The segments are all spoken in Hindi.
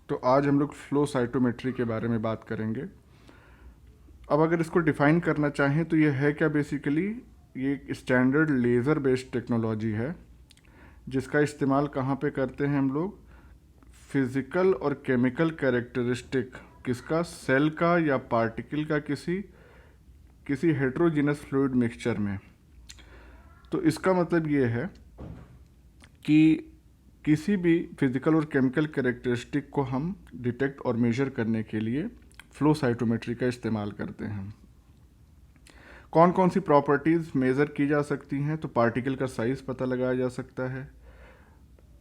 तो आज हम लोग फ्लो साइटोमेट्री के बारे में बात करेंगे। अब अगर इसको डिफाइन करना चाहें तो ये है क्या, बेसिकली ये एक स्टैंडर्ड लेज़र बेस्ड टेक्नोलॉजी है जिसका इस्तेमाल कहाँ पे करते हैं हम लोग, फिज़िकल और केमिकल कैरेक्टरिस्टिक किसका, सेल का या पार्टिकल का, किसी किसी हेट्रोजीनस फ्लूइड मिक्सचर में। तो इसका मतलब ये है कि किसी भी फिजिकल और केमिकल कैरेक्टरिस्टिक को हम डिटेक्ट और मेजर करने के लिए फ्लो साइटोमेट्री का इस्तेमाल करते हैं। कौन कौन सी प्रॉपर्टीज़ मेज़र की जा सकती हैं, तो पार्टिकल का साइज़ पता लगाया जा सकता है,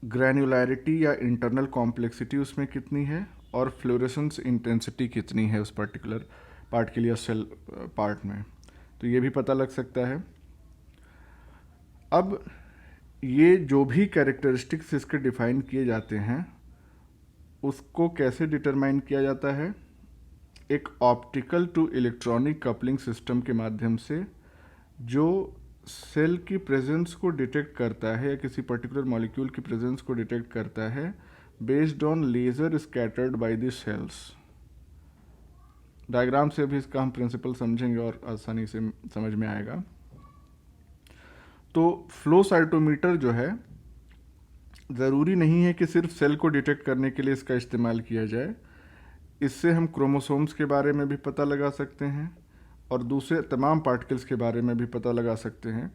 ग्रैन्युलैरिटी या इंटरनल कॉम्प्लेक्सिटी उसमें कितनी है, और फ्लोरेसेंस इंटेंसिटी कितनी है उस पर्टिकुलर पार्टिकल या सेल पार्ट में, तो ये भी पता लग सकता है। अब ये जो भी कैरेक्टरिस्टिक्स इसके डिफाइन किए जाते हैं उसको कैसे डिटरमाइन किया जाता है, एक optical to electronic coupling system के माध्यम से, जो सेल की प्रेजेंस को डिटेक्ट करता है या किसी पर्टिकुलर मॉलिक्यूल की प्रेजेंस को डिटेक्ट करता है based on laser scattered by the cells. Diagram से भी इसका हम प्रिंसिपल समझेंगे और आसानी से समझ में आएगा। तो फ्लो साइटोमीटर जो है, ज़रूरी नहीं है कि सिर्फ सेल को डिटेक्ट करने के लिए इसका इस्तेमाल किया जाए। इससे हम क्रोमोसोम्स के बारे में भी पता लगा सकते हैं और दूसरे तमाम पार्टिकल्स के बारे में भी पता लगा सकते हैं।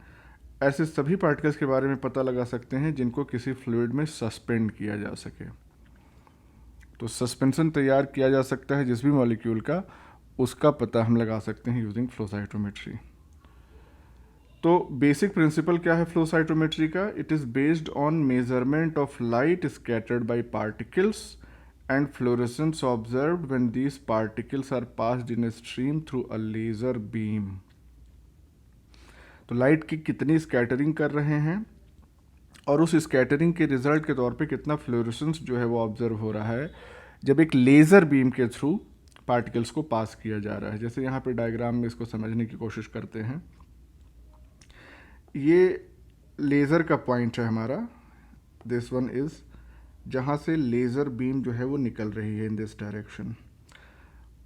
ऐसे सभी पार्टिकल्स के बारे में पता लगा सकते हैं जिनको किसी फ्लूइड में सस्पेंड किया जा सके। तो सस्पेंशन तैयार किया जा सकता है जिस भी मॉलिक्यूल का, उसका पता हम लगा सकते हैं यूजिंग फ्लो साइटोमेट्री। तो बेसिक प्रिंसिपल क्या है फ्लो साइटोमेट्री का, it is based on measurement of light scattered bye particles and fluorescence observed when these particles are passed in a stream through a laser beam। तो लाइट की कितनी स्कैटरिंग कर रहे हैं और उस स्कैटरिंग के रिजल्ट के तौर पे कितना फ्लोरेसेंस जो है वो ऑब्जर्व हो रहा है जब एक लेज़र बीम के थ्रू पार्टिकल्स को पास किया जा रहा है। जैसे यहाँ पे डायग्राम में इसको समझने की कोशिश करते हैं। ये लेज़र का पॉइंट है हमारा, दिस वन इज़, जहाँ से लेज़र बीम जो है वो निकल रही है इन दिस डायरेक्शन,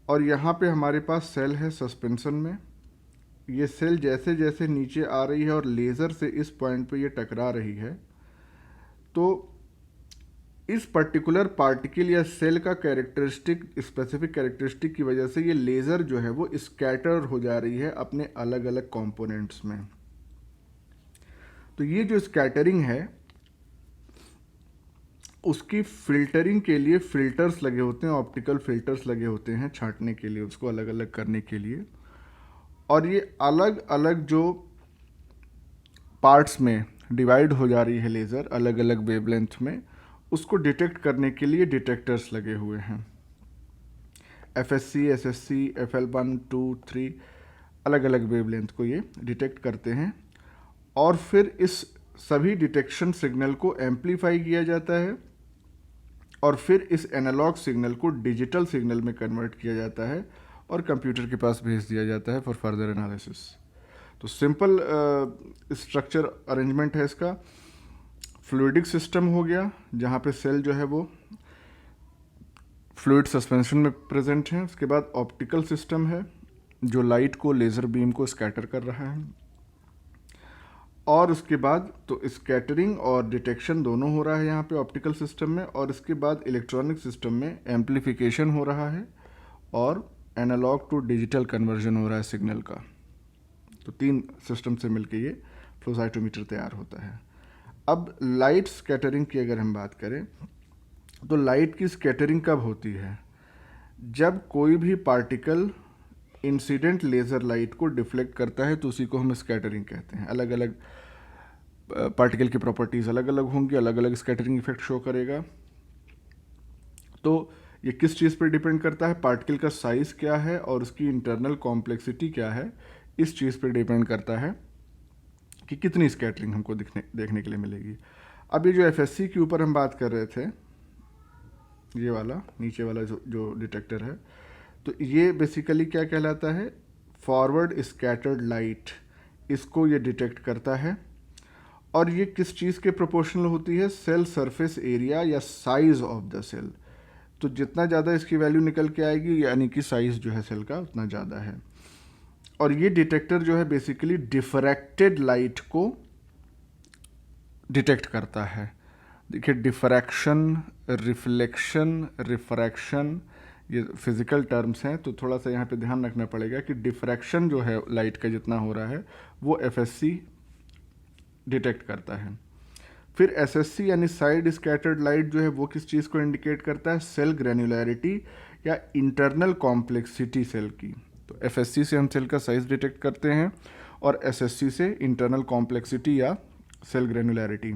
और यहाँ पे हमारे पास सेल है सस्पेंशन में। ये सेल जैसे जैसे नीचे आ रही है और लेज़र से इस पॉइंट पे ये टकरा रही है, तो इस पर्टिकुलर पार्टिकल या सेल का कैरेक्टरिस्टिक, स्पेसिफिक कैरेक्टरिस्टिक की वजह से ये लेज़र जो है वो स्कैटर हो जा रही है अपने अलग अलग कंपोनेंट्स में। तो ये जो स्कैटरिंग है उसकी फिल्टरिंग के लिए फिल्टर्स लगे होते हैं, ऑप्टिकल फिल्टर्स लगे होते हैं छांटने के लिए, उसको अलग अलग करने के लिए। और ये अलग अलग जो पार्ट्स में डिवाइड हो जा रही है लेज़र अलग अलग वेवलेंथ में, उसको डिटेक्ट करने के लिए डिटेक्टर्स लगे हुए हैं। FSC, SSC, FL1, 2, 3 अलग अलग वेवलेंथ को ये डिटेक्ट करते हैं और फिर इस सभी डिटेक्शन सिग्नल को एम्पलीफाई किया जाता है और फिर इस एनालॉग सिग्नल को डिजिटल सिग्नल में कन्वर्ट किया जाता है और कंप्यूटर के पास भेज दिया जाता है फॉर फर्दर एनालिसिस। तो सिंपल स्ट्रक्चर अरेंजमेंट है इसका। फ्लूइडिक सिस्टम हो गया जहाँ पे सेल जो है वो फ्लूइड सस्पेंशन में प्रेजेंट है। उसके बाद ऑप्टिकल सिस्टम है जो लाइट को, लेज़र बीम को स्कैटर कर रहा है, और उसके बाद तो स्कैटरिंग और डिटेक्शन दोनों हो रहा है यहाँ पे ऑप्टिकल सिस्टम में, और इसके बाद इलेक्ट्रॉनिक सिस्टम में एम्पलीफिकेशन हो रहा है और एनालॉग टू डिजिटल कन्वर्जन हो रहा है सिग्नल का। तो 3 सिस्टम से मिलकर ये फ्लो साइटोमीटर तैयार होता है। अब लाइट स्कैटरिंग की अगर हम बात करें तो लाइट की स्कैटरिंग कब होती है, जब कोई भी पार्टिकल इंसिडेंट लेज़र लाइट को डिफ्लेक्ट करता है तो उसी को हम स्कैटरिंग कहते हैं। अलग अलग पार्टिकल की प्रॉपर्टीज़ अलग अलग होंगी, अलग अलग स्कैटरिंग इफेक्ट शो करेगा। तो ये किस चीज़ पर डिपेंड करता है, पार्टिकल का साइज़ क्या है और उसकी इंटरनल कॉम्प्लेक्सिटी क्या है, इस चीज़ पर डिपेंड करता है कि कितनी स्कैटरिंग हमको देखने के लिए मिलेगी। अब ये जो FSC के ऊपर हम बात कर रहे थे, ये वाला नीचे वाला जो डिटेक्टर है, तो ये बेसिकली क्या कहलाता है, फॉरवर्ड स्कैटर्ड लाइट, इसको ये डिटेक्ट करता है। और ये किस चीज़ के प्रोपोर्शनल होती है, सेल सरफेस एरिया या साइज ऑफ द सेल। तो जितना ज़्यादा इसकी वैल्यू निकल के आएगी यानी कि साइज़ जो है सेल का उतना ज़्यादा है। और ये डिटेक्टर जो है बेसिकली डिफ्रैक्टेड लाइट को डिटेक्ट करता है। देखिए डिफ्रैक्शन, रिफ्लेक्शन, रिफ्रैक्शन ये फिजिकल टर्म्स हैं, तो थोड़ा सा यहाँ पे ध्यान रखना पड़ेगा कि डिफ्रैक्शन जो है लाइट का जितना हो रहा है वो एफएससी डिटेक्ट करता है। फिर एसएससी यानी साइड स्कैटर्ड लाइट जो है वो किस चीज़ को इंडिकेट करता है? सेल ग्रैन्युलैरिटी या इंटरनल कॉम्प्लेक्सिटी सेल की। तो एफएससी से हम सेल का साइज डिटेक्ट करते हैं और एसएससी से इंटरनल कॉम्प्लेक्सिटी या सेल ग्रैन्युलैरिटी।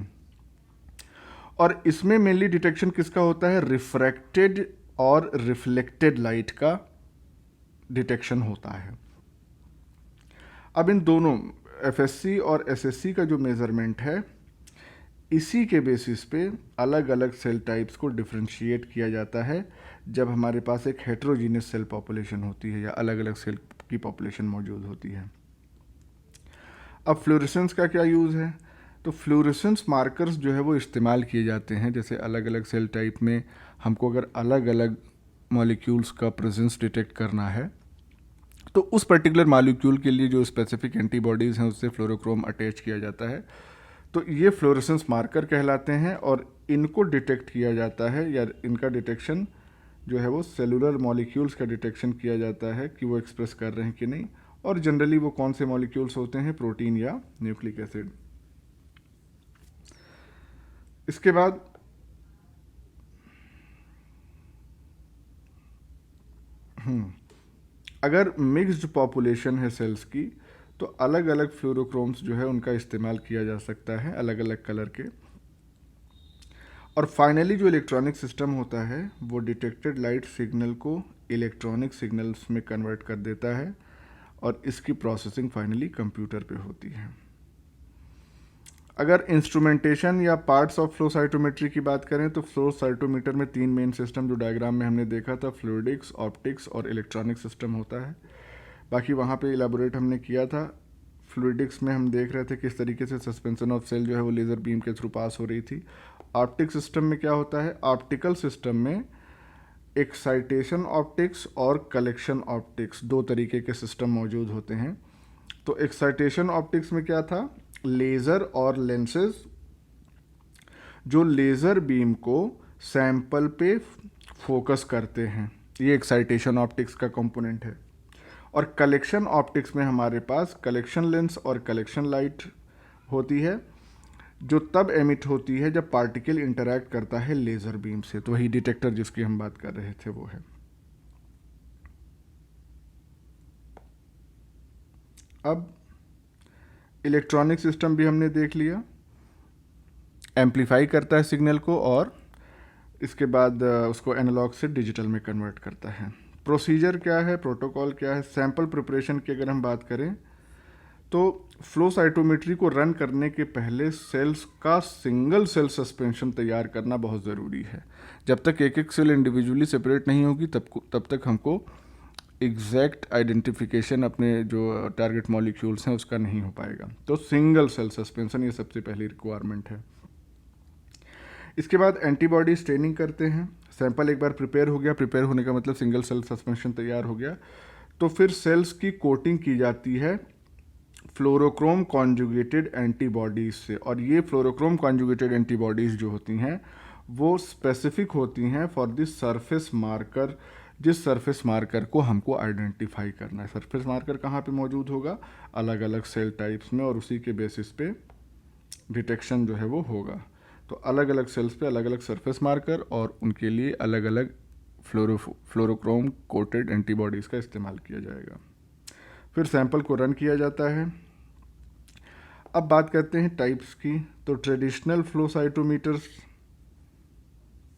और इसमें मेनली डिटेक्शन किसका होता है? रिफ्रैक्टेड और रिफ्लेक्टेड लाइट का डिटेक्शन होता है। अब इन दोनों एफएससी और एसएससी का जो मेजरमेंट है इसी के बेसिस पे अलग अलग सेल टाइप्स को डिफ्रेंशिएट किया जाता है जब हमारे पास एक हेट्रोजीनियस सेल पॉपुलेशन होती है या अलग अलग सेल की पॉपुलेशन मौजूद होती है। अब फ्लोरेसेंस का क्या यूज़ है? तो फ्लोरेसेंस मार्कर्स जो है वो इस्तेमाल किए जाते हैं, जैसे अलग अलग सेल टाइप में हमको अगर अलग अलग मॉलिक्यूल्स का प्रेजेंस डिटेक्ट करना है तो उस पर्टिकुलर मॉलिक्यूल के लिए जो स्पेसिफिक एंटीबॉडीज़ हैं उससे फ्लोरोक्रोम अटैच किया जाता है। तो ये फ्लोरेसेंस मार्कर कहलाते हैं और इनको डिटेक्ट किया जाता है या इनका डिटेक्शन जो है वो सेलुलर मॉलिक्यूल्स का डिटेक्शन किया जाता है कि वो एक्सप्रेस कर रहे हैं कि नहीं, और जनरली वो कौन से मॉलिक्यूल्स होते हैं? प्रोटीन या न्यूक्लिक एसिड। इसके बाद अगर मिक्स्ड पॉपुलेशन है सेल्स की तो अलग अलग फ्लोरोक्रोम्स जो है उनका इस्तेमाल किया जा सकता है अलग अलग कलर के। और फाइनली जो इलेक्ट्रॉनिक सिस्टम होता है वो डिटेक्टेड लाइट सिग्नल को इलेक्ट्रॉनिक सिग्नल्स में कन्वर्ट कर देता है और इसकी प्रोसेसिंग फाइनली कंप्यूटर पे होती है। अगर इंस्ट्रूमेंटेशन या पार्ट्स ऑफ फ्लो साइटोमेट्री की बात करें तो फ्लो साइटोमीटर में 3 मेन सिस्टम जो डायग्राम में हमने देखा था, फ्लूइडिक्स, ऑप्टिक्स और इलेक्ट्रॉनिक सिस्टम होता है। बाकी वहाँ पे इलाबोरेट हमने किया था। फ्लूइडिक्स में हम देख रहे थे किस तरीके से सस्पेंशन ऑफ सेल जो है वो लेज़र बीम के थ्रू पास हो रही थी। ऑप्टिक सिस्टम में क्या होता है? ऑप्टिकल सिस्टम में एक्साइटेशन ऑप्टिक्स और कलेक्शन ऑप्टिक्स दो तरीके के सिस्टम मौजूद होते हैं। तो एक्साइटेशन ऑप्टिक्स में क्या था? लेज़र और लेंसेज जो लेज़र बीम को सैंपल पे फोकस करते हैं, ये एक्साइटेशन ऑप्टिक्स का कंपोनेंट है। और कलेक्शन ऑप्टिक्स में हमारे पास कलेक्शन लेंस और कलेक्शन लाइट होती है जो तब एमिट होती है जब पार्टिकल इंटरैक्ट करता है लेज़र बीम से। तो वही डिटेक्टर जिसकी हम बात कर रहे थे वो है। अब इलेक्ट्रॉनिक सिस्टम भी हमने देख लिया, एम्पलीफाई करता है सिग्नल को और इसके बाद उसको एनालॉग से डिजिटल में कन्वर्ट करता है। प्रोसीजर क्या है, प्रोटोकॉल क्या है? सैंपल प्रिपरेशन की अगर हम बात करें तो फ्लो साइटोमेट्री को रन करने के पहले सेल्स का सिंगल सेल सस्पेंशन तैयार करना बहुत ज़रूरी है। जब तक एक एक सेल इंडिविजुअली सेपरेट नहीं होगी तब तक हमको एग्जैक्ट आइडेंटिफिकेशन अपने जो टारगेट मॉलिक्यूल्स हैं उसका नहीं हो पाएगा। तो सिंगल सेल सस्पेंशन ये सबसे पहली रिक्वायरमेंट है। इसके बाद एंटीबॉडी स्टेनिंग करते हैं। सैंपल एक बार प्रिपेयर हो गया, प्रिपेयर होने का मतलब सिंगल सेल सस्पेंशन तैयार हो गया, तो फिर सेल्स की कोटिंग की जाती है फ्लोरोक्रोम कॉन्जुगेटेड एंटीबॉडीज से। और ये फ्लोरोक्रोम कॉन्जुगेटेड एंटीबॉडीज़ जो होती हैं वो स्पेसिफिक होती हैं फॉर द सरफेस मार्कर, जिस सरफेस मार्कर को हमको आइडेंटिफाई करना है। सरफेस मार्कर कहाँ पे मौजूद होगा? अलग अलग सेल टाइप्स में, और उसी के बेसिस पे डिटेक्शन जो है वो होगा। तो अलग अलग सेल्स पे अलग अलग सरफेस मार्कर और उनके लिए अलग अलग फ्लोरोक्रोम कोटेड एंटीबॉडीज़ का इस्तेमाल किया जाएगा। फिर सैंपल को रन किया जाता है। अब बात करते हैं टाइप्स की। तो ट्रेडिशनल फ्लो साइटोमीटर्स,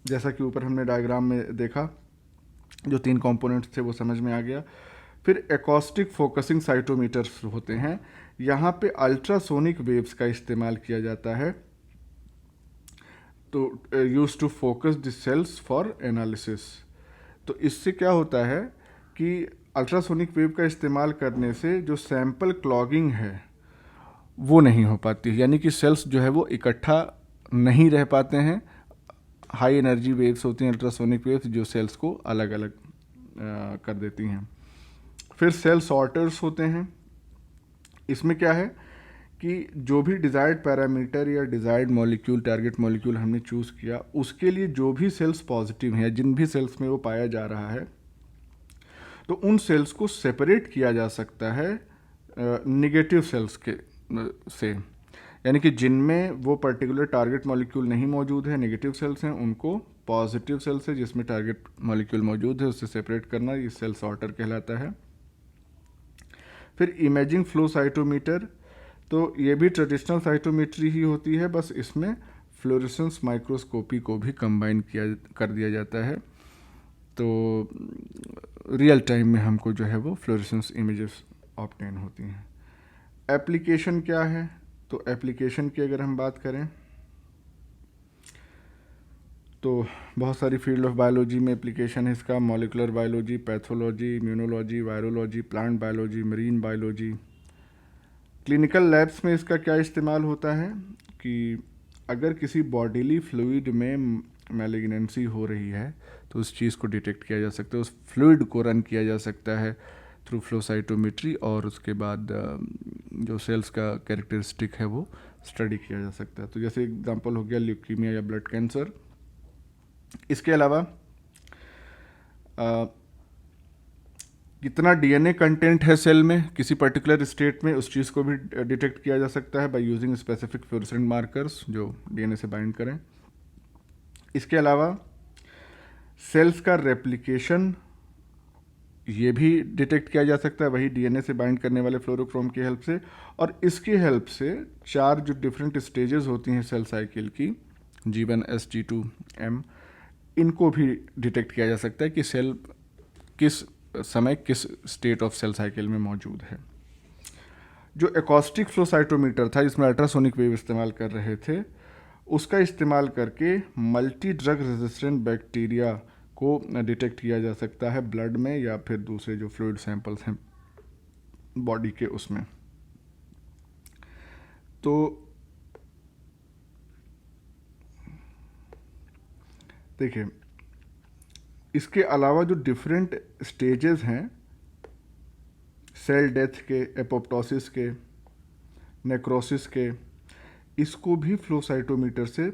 जैसा कि ऊपर हमने डायग्राम में देखा, जो 3 कंपोनेंट्स थे वो समझ में आ गया। फिर एकॉस्टिक फोकसिंग साइटोमीटर्स होते हैं। यहाँ पे अल्ट्रासोनिक वेव्स का इस्तेमाल किया जाता है तो use to focus the cells for analysis. तो इससे क्या होता है कि अल्ट्रासोनिक वेव का इस्तेमाल करने से जो सैंपल क्लॉगिंग है वो नहीं हो पाती, यानी कि सेल्स जो है वो इकट्ठा नहीं रह पाते हैं हाई एनर्जी वेव्स होती हैं, अल्ट्रासोनिक वेव्स, जो सेल्स को अलग अलग कर देती हैं। फिर सेल सॉर्टर्स होते हैं। इसमें क्या है कि जो भी डिज़ायर्ड पैरामीटर या डिज़ायर्ड मॉलिक्यूल, टारगेट मॉलिक्यूल हमने चूज़ किया, उसके लिए जो भी सेल्स पॉजिटिव हैं, जिन भी सेल्स में वो पाया जा रहा है, तो उन सेल्स को सेपरेट किया जा सकता है निगेटिव सेल्स के से, यानी कि जिनमें वो पर्टिकुलर टारगेट मॉलिक्यूल नहीं मौजूद है, नेगेटिव सेल्स हैं, उनको पॉजिटिव सेल से जिसमें टारगेट मॉलिक्यूल मौजूद है उससे सेपरेट करना, ये सेल सॉर्टर कहलाता है। फिर इमेजिंग फ्लो साइटोमीटर, तो ये भी ट्रेडिशनल साइटोमेट्री ही होती है, बस इसमें फ्लोरेसेंस माइक्रोस्कोपी को भी कंबाइन कर दिया जाता है। तो रियल टाइम में हमको जो है वो फ्लोरेसेंस इमेजेस ऑब्टेन होती हैं। एप्लीकेशन क्या है? तो एप्लीकेशन की अगर हम बात करें तो बहुत सारी फील्ड ऑफ बायोलॉजी में एप्लीकेशन है इसका। Molecular biology, pathology, immunology, virology, plant biology, marine biology. Clinical labs में इसका क्या इस्तेमाल होता है कि अगर किसी बॉडीली फ्लूइड में मैलिग्नेंसी हो रही है तो उस चीज़ को डिटेक्ट किया जा सकता है, उस फ्लूइड को रन किया जा सकता है थ्रू फ्लो साइटोमेट्री, और उसके बाद जो सेल्स का कैरेक्टरिस्टिक है वो स्टडी किया जा सकता है। तो जैसे एग्जांपल हो गया ल्यूकीमिया या ब्लड कैंसर। इसके अलावा कितना डीएनए कंटेंट है सेल में किसी पर्टिकुलर स्टेट में, उस चीज़ को भी डिटेक्ट किया जा सकता है by using specific fluorescent markers जो डीएनए से बाइंड करें। इसके अलावा सेल्स का रेप्लिकेशन ये भी डिटेक्ट किया जा सकता है वही डीएनए से बाइंड करने वाले फ्लोरोक्रोम की हेल्प से, और इसकी हेल्प से 4 जो डिफरेंट स्टेजेस होती हैं सेल साइकिल की, G1, S, G2, M, इनको भी डिटेक्ट किया जा सकता है कि सेल किस समय किस स्टेट ऑफ सेल साइकिल में मौजूद है। जो एकॉस्टिक फ्लो साइटोमीटर था जिसमें अल्ट्रासोनिक वेव इस्तेमाल कर रहे थे, उसका इस्तेमाल करके मल्टी ड्रग रेजिस्टेंट बैक्टीरिया को डिटेक्ट किया जा सकता है ब्लड में या फिर दूसरे जो फ्लूइड सैंपल्स हैं बॉडी के उसमें। तो देखिए, इसके अलावा जो डिफरेंट स्टेजेस हैं सेल डेथ के, एपोप्टोसिस के, नेक्रोसिस के, इसको भी फ्लो साइटोमीटर से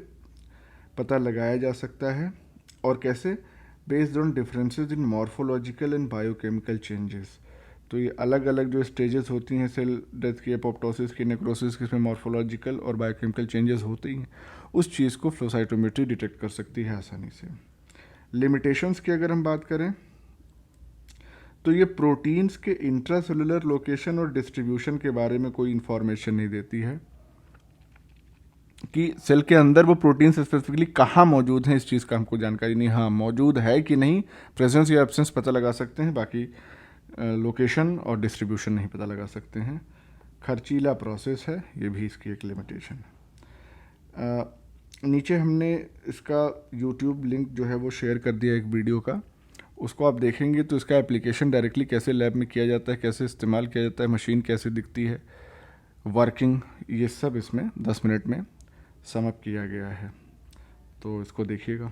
पता लगाया जा सकता है। और कैसे? Based on differences in morphological and biochemical changes. तो ये अलग अलग जो स्टेजेस होती हैं सेल डेथ की, एपोप्टोसिस की, नेक्रोसिस की, इसमें मॉर्फोलॉजिकल और बायोकेमिकल चेंजेस होते ही हैं, उस चीज़ को फ्लो साइटोमेट्री डिटेक्ट कर सकती है आसानी से। लिमिटेशंस की अगर हम बात करें तो ये प्रोटीन्स के इंट्रासेलुलर लोकेशन और डिस्ट्रीब्यूशन के बारे में कोई इन्फॉर्मेशन नहीं देती है कि सेल के अंदर वो प्रोटीन्स स्पेसिफिकली कहाँ मौजूद हैं, इस चीज़ का हमको जानकारी नहीं। हाँ, मौजूद है कि नहीं, प्रेजेंस या एब्सेंस पता लगा सकते हैं, बाकी लोकेशन और डिस्ट्रीब्यूशन नहीं पता लगा सकते हैं। खर्चीला प्रोसेस है, ये भी इसकी एक लिमिटेशन है। नीचे हमने इसका यूट्यूब लिंक जो है वो शेयर कर दिया एक वीडियो का, उसको आप देखेंगे तो इसका एप्लीकेशन डायरेक्टली कैसे लैब में किया जाता है, कैसे इस्तेमाल किया जाता है, मशीन कैसे दिखती है, वर्किंग, ये सब इसमें 10 मिनट में सम अप किया गया है। तो इसको देखिएगा।